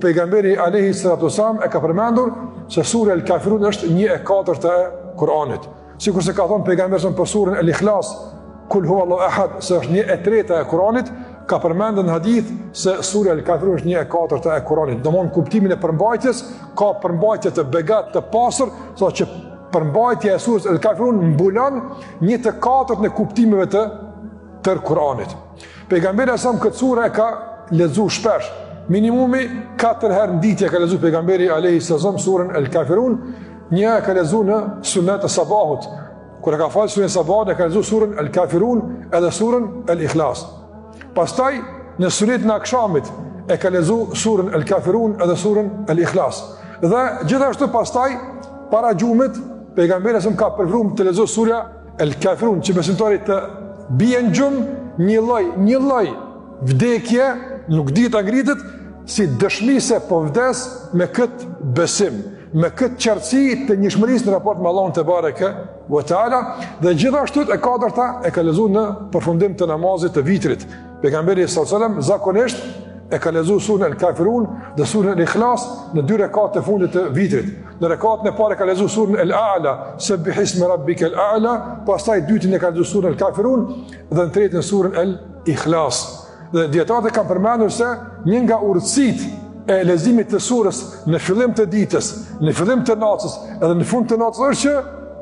Pejgamberi alayhi salatu wasalam e ka përmendur se sura El-Kafirun është 1/4 e Kuranit. Sikur se ka thënë pejgamberi për surën El-Ikhlas, Kul huwallahu ahad, se është 1/3 e Kuranit, ka përmendur në hadith se sura El-Kafirun është 1/4 e Kuranit. Domthon kuptimin e përmbajtjes, ka përmbajtje të begat të pastër, sa që përmbajtja e surës El-Kafirun mbulon 1/4 në kuptimeve të tërë Kuranit. Pejgamberi sa këtë surë e ka lexuar shpesh. Minimumi 4 herë në ditë ka lexuar pejgamberi alayhi sallam surën El-Kafirun, një ka lexuar në sunet e sabahut. Kur e ka falë surën e sabahut, e ka lexuar surën El-Kafirun edhe surën El-Ikhlas. Pastaj në sunet në akşamit e ka lexuar surën El-Kafirun edhe surën El-Ikhlas. Dhe gjithashtu pastaj para xhumit pejgamberi sa ka preferuar të lexojë surja El-Kafirun, që besimtarit të bien xhum një lloj vdekje nuk dihet ta ngritet si dëshmi se po vdes me këtë besim, me këtë qartësi të njëshmërisë në raport me Allahun te bareke ve teala. Dhe gjithashtu e katërta e ka lexuar në përfundim të namazit të vitrit. Pejgamberi sallallahu alajhi wasallam zakonisht e ka lexuar surën El-Kafirun dhe surën El-Ikhlas në 2 rekatë të fundit të vitrit. Në rekatën e parë ka lexuar surën El-A'la, Subbihismi rabbikal a'la, pastaj dytën e ka lexuar surën El-Kafirun dhe në tretën surën El-Ikhlas. Dhe dietarët kanë përmendur se një nga urtësitë e leximit të surës në fillim të ditës, në fillim të natës edhe në fund të natës është që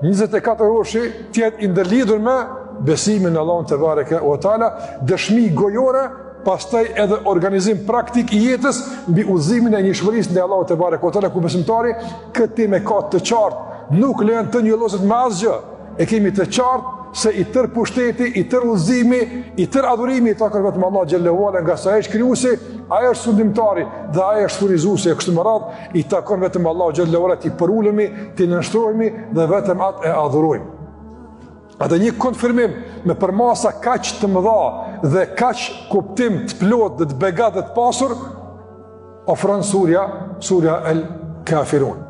24 orëshi të jetë i ndërlidhur me besimin në Allahun te bareke ve teala, dëshmi gojore, pastaj edhe organizim praktik i jetës mbi udhëzimin e njëshmërisë ndaj Allahut te bareke ve teala, ku besimtari këtë me ka të qartë, nuk lejon të njolloset me asgjë. E kemi të qartë se i tër pushteti, i tër udhëzimi, i tër adhurimi i takon vetëm Allah xhallahu ala, nga sa ai është krijuesi, ai është sundimtari dhe ai është furnizuesi, kështu më radh i takon vetëm Allah xhallahu ala ti përulemi, ti nënshtrohemi dhe vetëm atë e adhurojmë. Atë një konfirmim me përmasa kaq të mëdha dhe kaq kuptim të plot dhe të begat dhe të pasur ofron surja El-Kafirun.